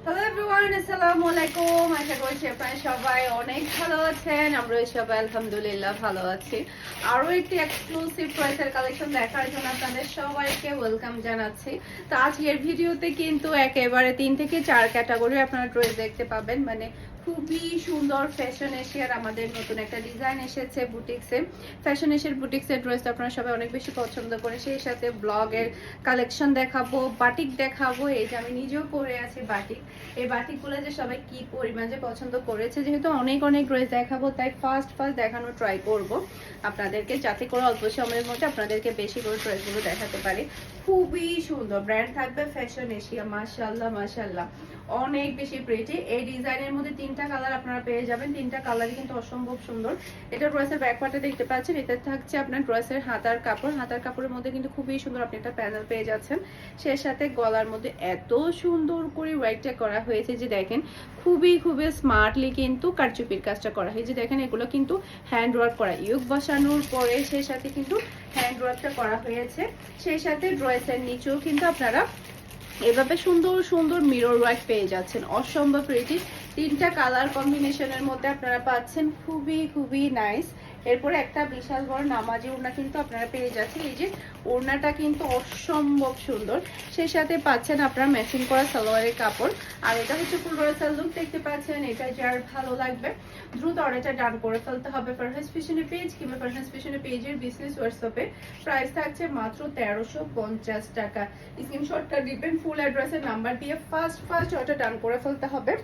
Hello everyone, আসসালামু আলাইকুম। আশা করছি আপনারা সবাই অনেক ভালো আছেন। আমরা সবাই আলহামদুলিল্লাহ ভালো আছি। আরও একটি এক্সক্লুসিভ ড্রেসের কালেকশন দেখার জন্য আপনাদের সবাইকে ওয়েলকাম জানাচ্ছি। তো আজকের ভিডিওতে কিন্তু একেবারে 3 থেকে 4 ক্যাটাগরি আপনারা ড্রেস দেখতে পাবেন। মানে খুবই সুন্দর ফ্যাশন এশিয়ার আমাদের নতুন একটা ডিজাইন এসেছে বুটিক্সে। ফ্যাশন এশিয়ার বুটিক্সের ড্রেস আপনারা সবাই অনেক বেশি পছন্দ করে। সেই সাথে ব্লগের কালেকশন দেখাবো, বাটিক দেখাবো। এই যে আমি নিজেও পরে আছি বাটিক। এই বাটিকগুলো যে সবাই কি পরিমাণ যে পছন্দ করেছে, যেহেতু অনেক অনেক ড্রেস দেখাবো তাই ফার্স্ট দেখানোর ট্রাই করব আপনাদেরকে, যাতে করে অল্প সময়ের মধ্যে আপনাদেরকে বেশি করে ড্রেসগুলো দেখাতে পারি। খুবই সুন্দর ব্র্যান্ড থাকবে ফ্যাশন এশিয়া। মাশাআল্লাহ মাশাআল্লাহ, অনেক বেশি প্রিটি। এই ডিজাইনের মধ্যে 3টা কালার আপনারা পেয়ে যাবেন। 3টা কালারই কিন্তু অসম্ভব সুন্দর। এটা ড্রেসের ব্যাক পার্টে দেখতে পাচ্ছেন। এটা থাকছে আপনার ড্রেসের হাতার কাপড়। হাতার কাপড়ের মধ্যে কিন্তু খুবই সুন্দর আপনি একটা প্যানেল পেয়ে যাচ্ছেন। সেই সাথে গলার মধ্যে এত সুন্দর করে ওয়ার্কটা করা হয়েছে যে দেখেন, খুবই খুবই স্মার্টলি কিন্তু কারচুপির কাজটা করা হয়েছে। দেখেন এগুলো কিন্তু হ্যান্ড ওয়ার্ক করা, ইউক বসানোর পরে সেই সাথে কিন্তু হ্যান্ড ওয়ার্কটা করা হয়েছে। সেই সাথে ড্রেসের নিচেও কিন্তু আপনারা এভাবে সুন্দর সুন্দর মিরর ওয়ার্ক পেয়ে যাচ্ছেন। অসম্ভব প্রিটি। 3টা কালার কম্বিনেশনের মধ্যে আপনারা পাচ্ছেন, খুবই খুবই নাইস। এরপরে একটা বিশাল বড় নামাজি ওড়না কিন্তু আপনারা পেয়ে যাচ্ছেন। এই যে ওড়নাটা কিন্তু অসম্ভব সুন্দর। সেই সাথে পাচ্ছেন আপনারা ম্যাচিং করা সালোয়ারের কাপড়। আর এটা হচ্ছে ফুল ড্রেসের লুক দেখতে পাচ্ছেন। এটা যার ভালো লাগবে দ্রুত অর্ডারটা ডান করে ফেলতে হবে ফারহাস ফ্যাশনের পেজ কিংবা ফারহাস ফ্যাশনের পেজের বিজনেস হোয়াটসঅ্যাপে। প্রাইস থাকছে মাত্র 1350 টাকা। স্ক্রিনশটটা দিবেন, ফুল অ্যাড্রেসের নাম্বার দিয়ে ফার্স্ট অর্ডার ডান করে ফেলতে হবে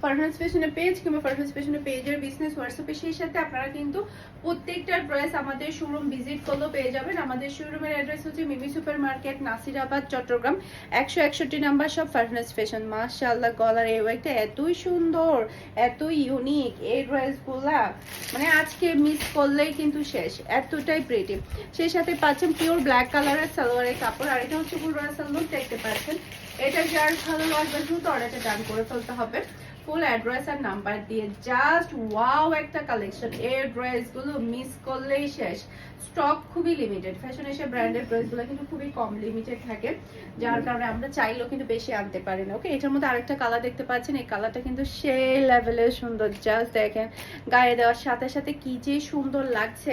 ফারহাস ফ্যাশনের পেজ কিংবা ফারহাস ফ্যাশনের পেজের বিজনেস হোয়াটসঅ্যাপে। সেই সাথে আপনারা কিন্তু প্রত্যেকটা ড্রেস আমাদের শোরুম ভিজিট করলেও পেয়ে যাবেন। আমাদের শোরুমের অ্যাড্রেস হচ্ছে Mimi super market, Nasirabad, Chattogram, 161 number সব ফারহাস ফ্যাশন। মাশাআল্লাহ, গলার এই ওয়ার্কটা এতই সুন্দর, এত ইউনিক। এই ড্রেসগুলা মানে আজকে মিস করলেই কিন্তু শেষ, এতটাই প্রিটি। সেই সাথে পাচ্ছেন পিওর ব্ল্যাক কালারের সালোয়ারের কাপড়। আর এটা হচ্ছে ফুল ড্রেসের লুক দেখতে পাচ্ছেন। এটা যার ভালো লাগবে দ্রুত অর্ডারটা ডান করে ফেলতে হবে ফুল অ্যাড্রেস আর নাম্বার দিয়ে। জাস্ট ওয়াও একটা কালেকশন। এই ড্রেসগুলো মিস করলেই শেষ। স্টক খুবই লিমিটেড। ফ্যাশন এশিয়া ব্র্যান্ডের ড্রেসগুলো কিন্তু খুবই কম লিমিটেড থাকে, যার কারণে আমরা চাইলেও কিন্তু বেশি আনতে পারি না। ওকে, এটার মধ্যে আরেকটা কালার দেখতে পাচ্ছেন। এই কালারটা কিন্তু সেই লেভেলের সুন্দর। জাস্ট দেখেন গায়ে দেওয়ার সাথে সাথে কি যে সুন্দর লাগছে।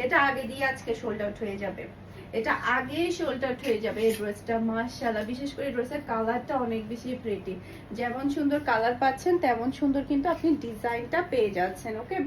এটা আগে দিয়ে আজকে সোল্ড আউট হয়ে যাবে, এটা আগে সোল্ড আউট হয়ে যাবে এই ড্রেসটা। মাশাআল্লাহ, বিশেষ করে ড্রেসের কালারটা অনেক বেশি প্রিটি। যেমন সুন্দর কালার পাচ্ছেন তেমন সুন্দর কিন্তু আপনি ডিজাইনটা পেয়ে যাচ্ছেন। ওকে,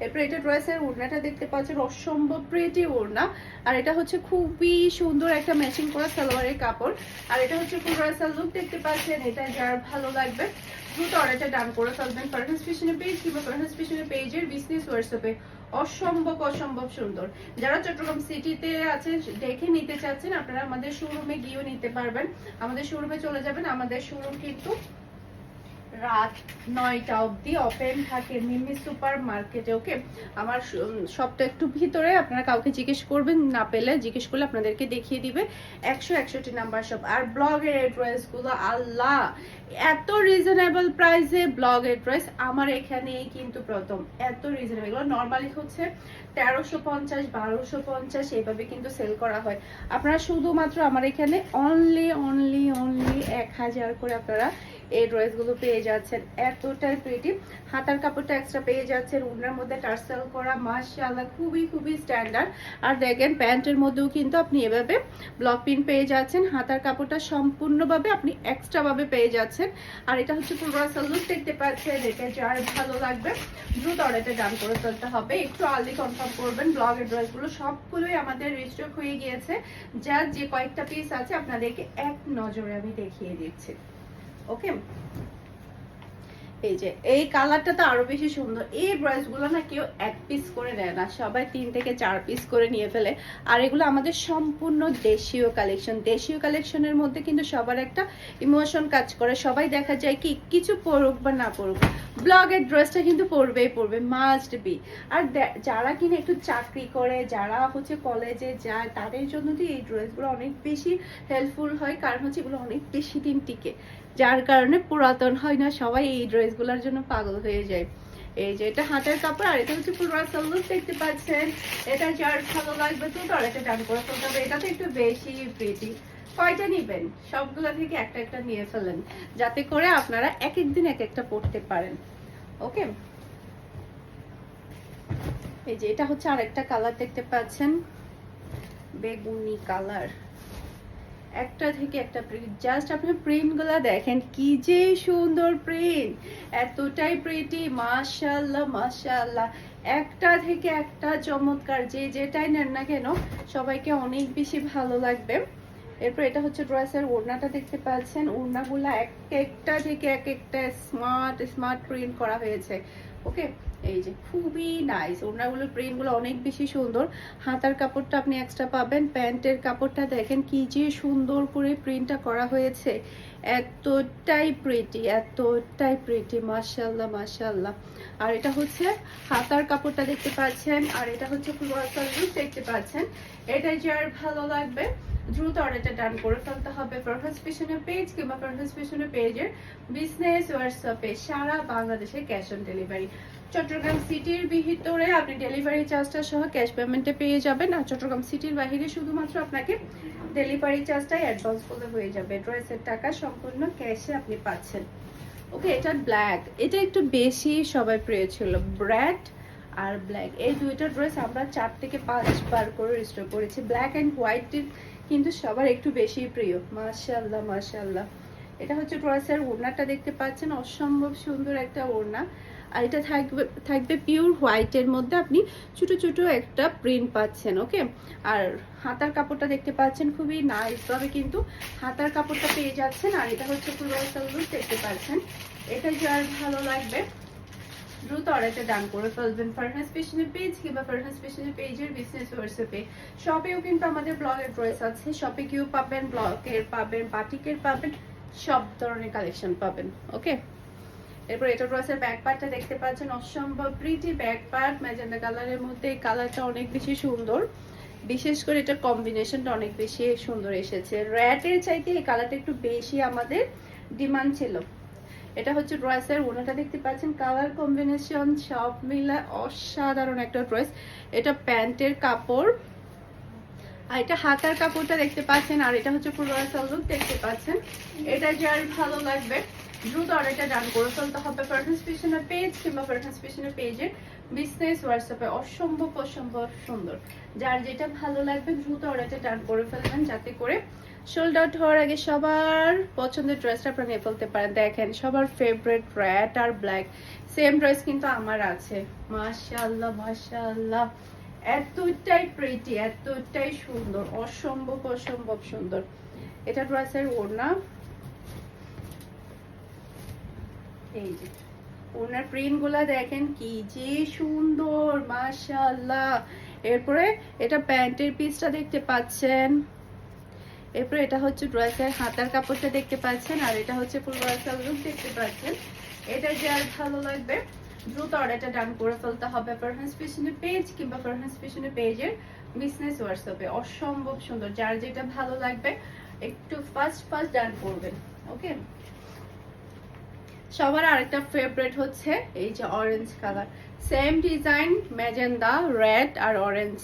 এরপর এটা ড্রেসের ওড়নাটা দেখতে পাচ্ছেন, অসম্ভব প্রিটি ওড়না। আর এটা হচ্ছে খুবই সুন্দর একটা ম্যাচিং করা সালোয়ারের কাপড়। আর এটা হচ্ছে ফুল ড্রেসের লুক দেখতে পাচ্ছেন। এটা যার ভালো লাগবে দ্রুত অর্ডারটা ডান করে ফেলবেন ফারহাস ফ্যাশনের পেজ কিংবা ফারহাস ফ্যাশনের পেজের বিজনেস হোয়াটসঅ্যাপে। অসম্ভব সুন্দর। যারা চট্টগ্রাম সিটিতে আছেন, দেখে নিতে চাচ্ছেন, আপনারা আমাদের শোরুমে গিয়েও নিতে পারবেন। আমাদের শোরুমে চলে যাবেন। আমাদের শোরুম কিন্তু রাত 9টা অবধি ওপেন থাকে মিমি সুপার মার্কেটে। ওকে, আমার শপটা একটু ভিতরে, আপনারা কাউকে জিজ্ঞেস করবেন, না পেলে জিজ্ঞেস করলে আপনাদেরকে দেখিয়ে দিবে। 161 নাম্বার শপ। আর ব্লগের অ্যাড্রেসগুলো আল্লাহ, এত রিজনেবল প্রাইসে ব্লগ অ্যাড্রেস আমার এখানেই কিন্তু প্রথম। এত রিজনেবল, এগুলো নর্মালি হচ্ছে 1350, 1250 এইভাবে কিন্তু সেল করা হয়। আপনারা শুধুমাত্র আমার এখানে অনলি 1000 করে আপনারা এই ড্রেসগুলো পেয়ে যাচ্ছেন। এতটাই প্রিটি। হাতার কাপড়টা এক্সট্রা পেয়ে যাচ্ছেন, ওড়নার মধ্যে টার্সেল করা। মাশাআল্লাহ, খুবই খুবই স্ট্যান্ডার্ড। আর দেখেন প্যান্টের মধ্যেও কিন্তু আপনি এভাবে ব্লক প্রিন্ট পেয়ে যাচ্ছেন। হাতার কাপড়টা সম্পূর্ণভাবে আপনি এক্সট্রা ভাবে পেয়ে যাচ্ছেন। আর এটা হচ্ছে ফুল ড্রেসের লুক দেখতে পাচ্ছেন। এটা যার ভালো লাগবে দ্রুত অর্ডারটা ডান করে ফেলতে হবে। একটু আর্লি কনফার্ম করবেন। ব্লগের ড্রেসগুলো সবগুলোই আমাদের রিস্টক হয়ে গিয়েছে। যার যে কয়েকটা পিস আছে আপনাদেরকে এক নজরে আমি দেখিয়ে দিচ্ছি। ওকে, এই যে এই কালারটা তো আরো বেশি সুন্দর। এই ড্রেসগুলো না কেউ এক পিস করে নেয় না, সবাই 3 থেকে 4 পিস করে নিয়ে ফেলে। আর এগুলো আমাদের সম্পূর্ণ দেশীয় কালেকশন। দেশীয় কালেকশনের মধ্যে কিন্তু সবার একটা ইমোশন কাজ করে। সবাই দেখা যায় কি কিছু পরুক বা না পরুক, ব্লগের ড্রেসটা কিন্তু পরবে, মাস্ট বি। আর যারা কিনা একটু চাকরি করে, যারা হচ্ছে কলেজে যায়, তাদের জন্য তো এই ড্রেসগুলো অনেক বেশি হেল্পফুল হয়। কারণ হচ্ছে এগুলো অনেক বেশি দিন টিকে, যার কারণে পুরাতন হয় না। সবাই এই ড্রেসগুলোর জন্য পাগল হয়ে যায়। এই যে এটা হাতের কাপড়। আর এটা হচ্ছে ফুল ড্রেসের লুক দেখতে পাচ্ছেন। এটা যার ভালো লাগবে তো এটা ডান করে ফেলতে হবে। এটা তো একটু বেশি প্রিটি। কয়টা নিবেন? সবগুলো থেকে একটা একটা নিয়ে ফেলেন, যাতে করে আপনারা এক এক দিন এক একটা পড়তে পারেন। ওকে, এই যে এটা হচ্ছে আরেকটা কালার দেখতে পাচ্ছেন, বেগুনি কালার। একটা থেকে একটা প্রিন্ট, জাস্ট আপনি প্রিন্ট গুলা দেখেন কি যে সুন্দর প্রিন্ট, এতটাই প্রিটি, মাশাআল্লাহ মাশাআল্লাহ। একটা থেকে একটা চমৎকার, যে যেটাই নেন না কেন সবাইকে অনেক বেশি ভালো লাগবে। এরপর এটা হচ্ছে ড্রেসের ওড়নাটা দেখতে পাচ্ছেন, ওড়নাগুলো এক একটা থেকে এক একটা স্মার্ট স্মার্ট প্রিন্ট করা হয়েছে। ওকে, এই যে খুবই নাইস, ওড়নাগুলোর প্রিন্টগুলো অনেক বেশি সুন্দর। হাতার কাপড়টা আপনি এক্সট্রা পাবেন, প্যান্টের কাপড়টা দেখেন কি যে সুন্দর করে প্রিন্টটা করা হয়েছে, এতটাই প্রিটি, এতটাই প্রিটি, মাশাআল্লাহ মাশাআল্লাহ। আর এটা হচ্ছে হাতার কাপড়টা দেখতে পাচ্ছেন, আর এটা হচ্ছে ফুলওয়ার্কার লুক দেখতে পাচ্ছেন। এটা যার ভালো লাগবে দ্রুত অর্ডারটা ডান করে ফেলতে হবে ফরহাদ ফ্যাশনের পেজ কিংবা ফরহাদ ফ্যাশনের পেজের বিজনেস হোয়াটসঅ্যাপে, সারা বাংলাদেশে ক্যাশ অন ডেলিভারি। চট্টগ্রাম সিটির ভিতরে আপনি ডেলিভারি চার্জটা সহ ক্যাশ পেমেন্টে পেয়ে যাবেন, আর চট্টগ্রাম সিটির বাইরে শুধুমাত্র আপনাকে ডেলিভারি চার্জটাই অ্যাডভান্স করলে হয়ে যাবে। ড্রেসের টাকা সম্পূর্ণ ক্যাশে আপনি পাচ্ছেন। ওকে, এটা ব্ল্যাক, এটা একটু বেশি সবাই প্রিয় ছিল, ব্র্যাড আর ব্ল্যাক, এই দুইটা ড্রেস আমরা 4 থেকে 5 বার করে রিস্টোর করেছি। ব্ল্যাক অ্যান্ড হোয়াইট কিন্তু সবার একটু বেশি প্রিয়, মাশাআল্লাহ মাশাআল্লাহ। এটা হচ্ছে ড্রেসের ওড়নাটা দেখতে পাচ্ছেন, অসম্ভব সুন্দর একটা ওড়না। আর এটা থাকবে পিওর হোয়াইটের মধ্যে, আপনি ছোট ছোট একটা প্রিন্ট পাচ্ছেন। ওকে, আর হাতার কাপড়টা দেখতে পাচ্ছেন খুবই নাইস ভাবে কিন্তু হাতার কাপড়টা পেয়ে যাচ্ছেন। আর এটা হচ্ছে পুরো লুক দেখতে পাচ্ছেন। এটা যার ভালো লাগবে দ্রুত অর্ডারটা ডান করে ফেলবেন ফরহাদ ফ্যাশনের পেজ কিংবা ফরহাদ ফ্যাশনের পেজের বিজনেস হোয়াটসঅ্যাপে। শপেও কিন্তু আমাদের ব্লগের ড্রেস আছে, শপে গিয়েও পাবেন, ব্লগের পাবেন, বাটিকের পাবেন, সব ধরনের কালেকশন পাবেন। ওকে, এরপর এটা ড্রেসের ব্যাক পার্টটা দেখতে পাচ্ছেন, অসম্ভব প্রিটি ব্যাক পার্ট, ম্যাজেন্ডা কালারের মধ্যে। এই কালারটা অনেক বেশি সুন্দর, বিশেষ করে এটার কম্বিনেশনটা অনেক বেশি সুন্দর এসেছে। রেডের চাইতে এই কালারটা একটু বেশি আমাদের ডিমান্ড ছিল। এটা হচ্ছে ড্রেসের ওড়নাটা দেখতে পাচ্ছেন, কালার কম্বিনেশন সব মিলে অসাধারণ একটা ড্রেস। এটা প্যান্টের কাপড়, আর এটা হাতার কাপড়টা দেখতে পাচ্ছেন, আর এটা হচ্ছে পুরো লুক দেখতে পাচ্ছেন। এটা যার ভালো লাগবে দ্রুত অর্ডারটা ডান করে ফেলতে হবে ফরহাদ ফ্যাশনের পেজ কিংবা ফরহাদ ফ্যাশনের পেজের বিজনেস হোয়াটসঅ্যাপে। অসম্ভব অসম্ভব সুন্দর, যার যেটা ভালো লাগবে দ্রুত অর্ডারটা ডান করে ফেলবেন, যাতে করে সোল্ড আউট হওয়ার আগে সবার পছন্দের ড্রেসটা আপনারা নিয়ে ফেলতে পারেন। দেখেন সবার ফেভারিট রেড আর ব্ল্যাক সেম ড্রেস কিন্তু আমার আছে, মাশাআল্লাহ মাশাআল্লাহ। এতটাই প্রিটি, এতটাই সুন্দর, অসম্ভব অসম্ভব সুন্দর। এটা ড্রেসের ওড়না, এই যে ওনার প্রিন্ট গুলা দেখেন কি যে সুন্দর, মাশাআল্লাহ। এরপরে এটা প্যান্টের পিসটা দেখতে পাচ্ছেন, এরপরে এটা হচ্ছে ড্রেসের হাতার কাপড়টা দেখতে পাচ্ছেন, আর এটা হচ্ছে ফুল ড্রেসের লুক দেখতে পাচ্ছেন। এটা যার ভালো লাগবে দ্রুত অর্ডারটা ডান করে ফেলতে হবে ফরহাদ ফ্যাশনের পেজ কিংবা ফরহাদ ফ্যাশনের পেজের বিজনেস হোয়াটসঅ্যাপে। অসম্ভব সুন্দর, যার যেটা ভালো লাগবে একটু ফাস্ট ফাস্ট ডান করবেন। ওকে, সবার আরেকটা ফেভারিট হচ্ছে এই যে orange colour, same design, magenta, red আর অরেঞ্জ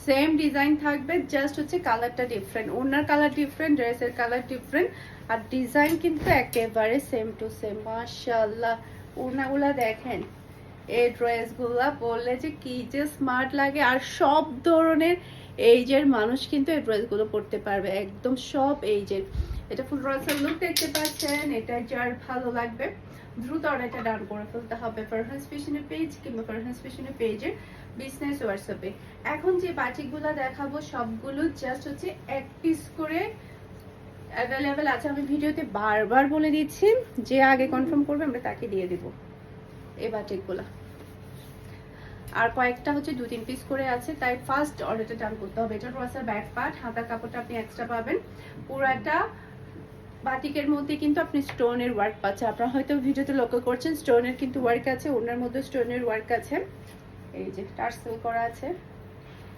সেম ডিজাইন থাকবে, জাস্ট হচ্ছে কালারটা ডিফারেন্ট, ওনার কালার ডিফারেন্ট, ড্রেসের কালার ডিফারেন্ট, আর ডিজাইন কিন্তু একেবারে সেম টু সেম। মাশাআল্লাহ, ওনাগুলা দেখেন, এই ড্রেসগুলা পরলে যে কি যে স্মার্ট লাগে। আর সব ধরনের এইজের মানুষ কিন্তু এই ড্রেসগুলো পরতে পারবে, একদম সব এইজের। এটা ফুল ড্রেসের লুক দেখতে পাচ্ছেন। এটা যার ভালো লাগবে দ্রুত অর্ডারটা ডান করে ফেলতে হবে ফরহাদ ফ্যাশনের পেজ কিংবা ফরহাদ ফ্যাশনের পেজের বিজনেস হোয়াটসঅ্যাপে। এখন যে বাটিকগুলো দেখাবো সবগুলো জাস্ট হচ্ছে 1 পিস করে অ্যাভেলেবেল আছে। আমি ভিডিওতে বারবার বলে দিচ্ছি, যে আগে কনফার্ম করবে আমরা তাকে দিয়ে দিব এই বাটিকগুলা। আর কয়েকটা হচ্ছে 2-3 পিস করে আছে, তাই ফার্স্ট অর্ডারটা ডান করতে হবে। এটা ড্রেসের ব্যাক পার্ট, হাতার কাপড়টা আপনি এক্সট্রা পাবেন। পুরাটা বাটিকের মধ্যে কিন্তু আপনি স্টোনের ওয়ার্ক পাচ্ছেন, আপনারা হয়তো ভিডিওতে লক্ষ্য করছেন স্টোনের কিন্তু ওয়ার্ক আছে, ওনার মধ্যে স্টোনের ওয়ার্ক আছে। এই যে টার্সেল করা আছে,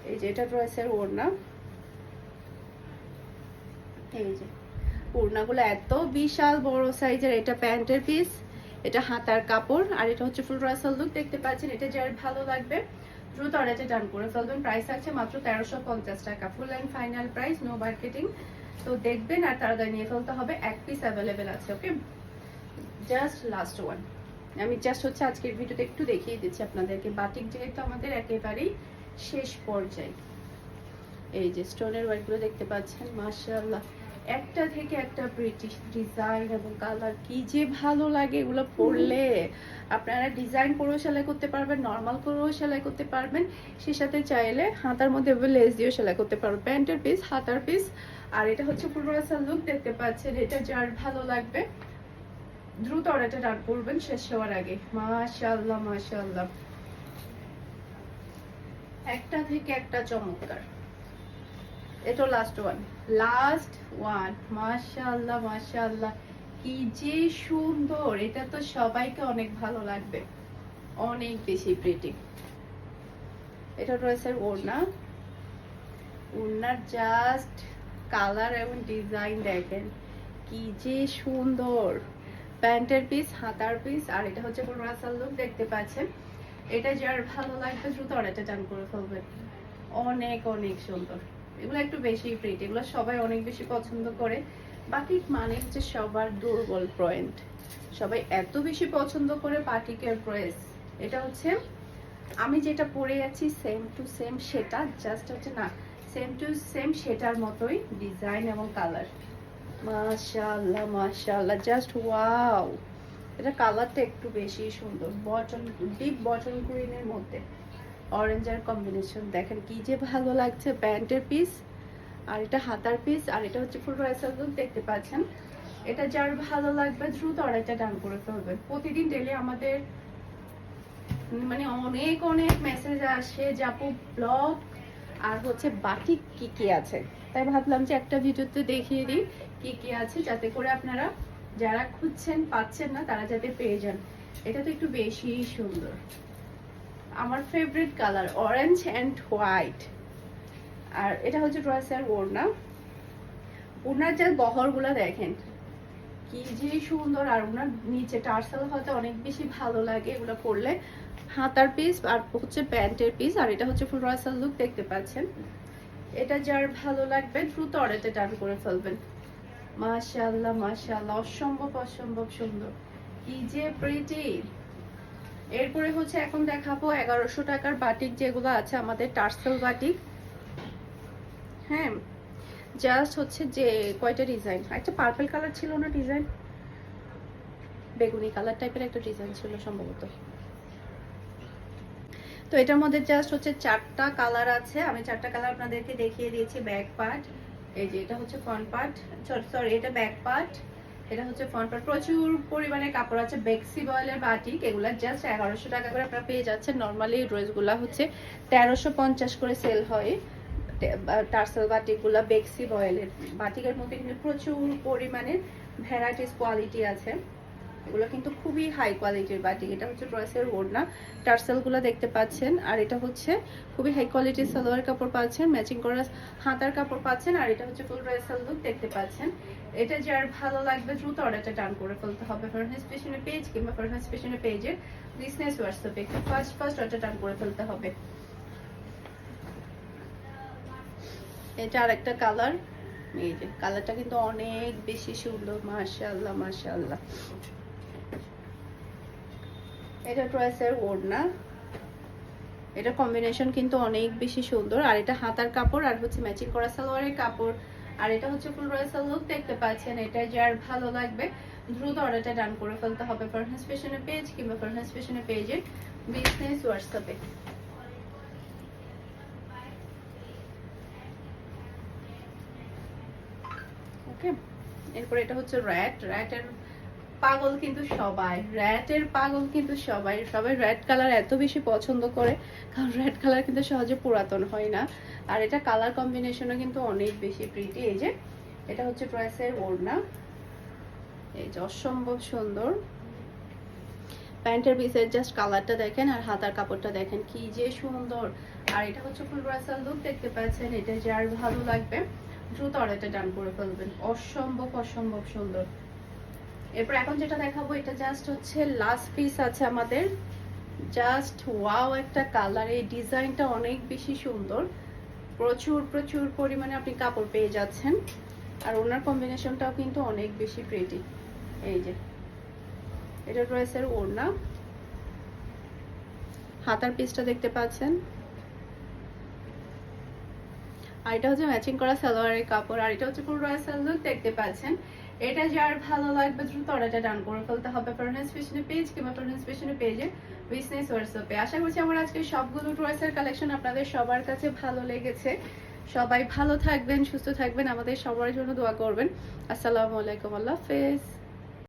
এই যে এটা ড্রেসের ওড়না। এই যে ওড়নাগুলো এত বিশাল বড় সাইজের। এটা প্যান্টের পিস, এটা হাতার কাপড়, আর এটা হচ্ছে ফুল ড্রেসের লুক দেখতে পাচ্ছেন। এটা যার ভালো লাগবে দ্রুত অর্ডারটা ডান করে ফেলবেন। প্রাইস আছে মাত্র 1350 টাকা, full and final price, no marketing তো দেখবেন আর তাড়াতাড়ি নিয়ে ফেলতে হবে, এক পিস অ্যাভেলেবেল আছে। ওকে, জাস্ট লাস্ট ওয়ান। আমি জাস্ট হচ্ছে আজকের ভিডিওতে একটু দেখিয়ে দিচ্ছি আপনাদেরকে, বাটিক যেহেতু আমাদের একেবারেই শেষ পর্যায়ে। এই যে স্টোনের ওয়ার্কগুলো দেখতে পাচ্ছেন, মাশাআল্লাহ, একটা থেকে একটা ব্রিটিশ ডিজাইন এবং কালার, কি যে ভালো লাগে এগুলো পরলে। আপনারা ডিজাইন করেও সেলাই করতে পারবেন, নর্মাল করেও সেলাই করতে পারবেন, সে সাথে চাইলে হাতার মধ্যে লেস দিয়েও সেলাই করতে পারবেন। প্যান্টের পিস, হাতার পিস, আর এটা হচ্ছে পুরো লুক দেখতে পাচ্ছেন। এটা যার ভালো লাগবে দ্রুত অর্ডারটা ডান করবেন শেষ হওয়ার আগে। মাশাআল্লাহ মাশাআল্লাহ, একটা থেকে একটা চমৎকার। এটা লাস্ট ওয়ান। মাশাআল্লাহ মাশাআল্লাহ, কি যে সুন্দর, এটা তো সবাইকে অনেক ভালো লাগবে, অনেক বেশি প্রিটি। এটা রয়েছে ওড়নার জাস্ট কালার এবং ডিজাইন দেখেন, কি যে সুন্দর। প্যান্টের পিস, হাতার পিস, আর এটা হচ্ছে পুরো রাসাল লুক দেখতে পাচ্ছেন। এটা যার ভালো লাগবে দ্রুত অর্ডারটা ডান করে ফেলবেন, অনেক অনেক সুন্দর। এগুলো একটু বেশি প্রিটি, এগুলো সবাই অনেক বেশি পছন্দ করে। বাটিক মানে হচ্ছে সবার দুর্বল পয়েন্ট, সবাই এত বেশি পছন্দ করে বাটিকের ড্রেস। এটা হচ্ছে আমি যেটা পরে আছি সেম টু সেম সেটা, জাস্ট হচ্ছে না সেম টু সেম সেটার মতোই ডিজাইন এবং কালার। মাশাআল্লাহ মাশাআল্লাহ, জাস্ট ওয়াও। এটা কালারটা একটু বেশি সুন্দর, ডিপ বটল গ্রিনের মধ্যে অরেঞ্জের কম্বিনেশন, দেখেন কি যে ভালো লাগছে। প্যান্টের পিস, আর এটা হাতার পিস, আর এটা হচ্ছে ফুল রাইসাল লুক দেখতে পাচ্ছেন। এটা যার ভালো লাগবে দ্রুত অর্ডারটা ডান করে ফেলবেন। প্রতিদিন ডেলি আমাদের মানে অনেক অনেক মেসেজ আসে যে আপু ব্লগ আর হচ্ছে বাটিক কি কি আছে, তাই ভাবলাম যে একটা ভিডিওতে দেখিয়ে দিই কি কি আছে, যাতে করে আপনারা যারা খুঁজছেন পাচ্ছেন না তারা যাতে পেয়ে যান। এটা তো একটু বেশি সুন্দর, আমার favourite colour orange and white. আর এটা হচ্ছে ড্রেসের ওড়নার যে বহরগুলো দেখেন কি যে সুন্দর, আর ওনার নিচে টার্সেল হয়তো অনেক বেশি ভালো লাগে এগুলো পরলে। হাতার পিস আর হচ্ছে প্যান্টের পিস, আর এটা হচ্ছে ফুল রাসাল লুক দেখতে পাচ্ছেন। এটা যার ভালো লাগবে দ্রুত অর্ডারটা ডান করে ফেলবেন। মাশাআল্লাহ মাশাআল্লাহ, অসম্ভব অসম্ভব সুন্দর, কি যে প্রিটি। এরপরে হচ্ছে এখন দেখাবো 1100 টাকার বাটিক যেগুলো আছে আমাদের, টার্সেল বাটিক। হ্যাঁ, জাস্ট হচ্ছে যে কয়টা ডিজাইন, একটা পার্পল কালার ছিল না ডিজাইন, বেগুনি কালার টাইপের একটা ডিজাইন ছিল সম্ভবত। তো এটার মধ্যে জাস্ট হচ্ছে 4টা কালার আছে, আমি 4টা কালার আপনাদেরকে দেখিয়ে দিয়েছি। ব্যাক পার্ট, এই যে এটা হচ্ছে ফ্রন্ট পার্ট, সরি এটা ব্যাক পার্ট, এটা হচ্ছে ফ্রন্ট পার্ট। প্রচুর পরিমাণে কাপড় আছে, বেক্সি বয়েলের বাটিক, এগুলা জাস্ট 1100 টাকা করে আপনারা পেয়ে যাচ্ছেন। নর্মালি এই ড্রেসগুলা হচ্ছে 1350 করে সেল হয়। টার্সেল বাটিকগুলা বেক্সি বয়েলের বাটিকের মধ্যে কিন্তু প্রচুর পরিমাণে ভ্যারাইটিস কোয়ালিটি আছে, এগুলো কিন্তু খুবই হাই কোয়ালিটির বাটিক। এটা হচ্ছে ড্রেসের ওড়না, টার্সেলগুলো দেখতে পাচ্ছেন, আর এটা হচ্ছে খুবই হাই কোয়ালিটির সালোয়ার কাপড় পাচ্ছেন, ম্যাচিং করা হাতার কাপড় পাচ্ছেন, আর এটা হচ্ছে ফুল ড্রেসের লুক দেখতে পাচ্ছেন। এটা যার ভালো লাগবে দ্রুত অর্ডারটা ডান করে ফেলতে হবে ফরহাদ ফ্যাশনের পেজ কিংবা ফরহাদ ফ্যাশনের পেজের বিজনেস হোয়াটসঅ্যাপে ফার্স্ট অর্ডারটা ডান করে ফেলতে হবে। এটা আরেকটা কালার, এই যে কালারটা কিন্তু অনেক বেশি সুন্দর, মাশাআল্লাহ মাশাআল্লাহ। এটা ড্রেসের ওড়না, এটা কম্বিনেশন কিন্তু অনেক বেশি সুন্দর, আর এটা হাতার কাপড় আর হচ্ছে ম্যাচিং করা সালোয়ারের কাপড়, আর এটা হচ্ছে ফুল ড্রেসের লুক দেখতে পাচ্ছেন। এটা যার ভালো লাগবে দ্রুত অর্ডারটা ডান করে ফেলতে হবে ফরহাদ ফ্যাশনের পেজ কিংবা ফরহাদ ফ্যাশনের পেজের বিজনেস হোয়াটসঅ্যাপে। ওকে, এরপর এটা হচ্ছে র্যাটের পাগল কিন্তু সবাই, সবাই রেড কালার এত বেশি পছন্দ করে, কারণ রেড কালার কিন্তু সহজে পুরাতন হয় না। আর এটা কালার কম্বিনেশনও কিন্তু অনেক বেশি প্রিটি। এই যে এটা হচ্ছে ড্রেসের ওড়না, এই যে অসম্ভব সুন্দর। প্যান্টের পিসের জাস্ট কালারটা দেখেন, আর হাতার কাপড়টা দেখেন কি যে সুন্দর। আর এটা হচ্ছে ফুল ড্রেসের লুক দেখতে পাচ্ছেন। এটা যার ভালো লাগবে দ্রুত অর্ডারটা ডান করে ফেলবেন, অসম্ভব অসম্ভব সুন্দর। এরপর এখন যেটা দেখাবো এটা জাস্ট হচ্ছে লাস্ট পিস আছে আমাদের, জাস্ট ওয়াও একটা কালার, এই ডিজাইনটা অনেক বেশি সুন্দর, প্রচুর প্রচুর পরিমাণে আপনি কাপড় পেয়ে যাচ্ছেন। আর ওনার কম্বিনেশনটাও কিন্তু অনেক বেশি প্রিটি। এই যে এটা ড্রেসের ওড়না, হাতার পিসটা দেখতে পাচ্ছেন, আর এটা হচ্ছে ম্যাচিং করা সালোয়ারের কাপড়, আর এটা হচ্ছে পুরো রয়্যাল লুক দেখতে পাচ্ছেন। এটা যার ভালো লাগবে দ্রুত অর্ডারটা ডান করে ফেলতে হবে ফারহানাস ফ্যাশনের পেজ কিংবা ফারহানাস ফ্যাশনের পেজে বিজনেস হোয়াটসঅ্যাপে। আশা করছি আমার আজকে সবগুলো ড্রেসের কালেকশন আপনাদের সবার কাছে ভালো লেগেছে। সবাই ভালো থাকবেন, সুস্থ থাকবেন, আমাদের সবার জন্য দোয়া করবেন। আসসালামু আলাইকুম, আল্লাহ হাফেজ।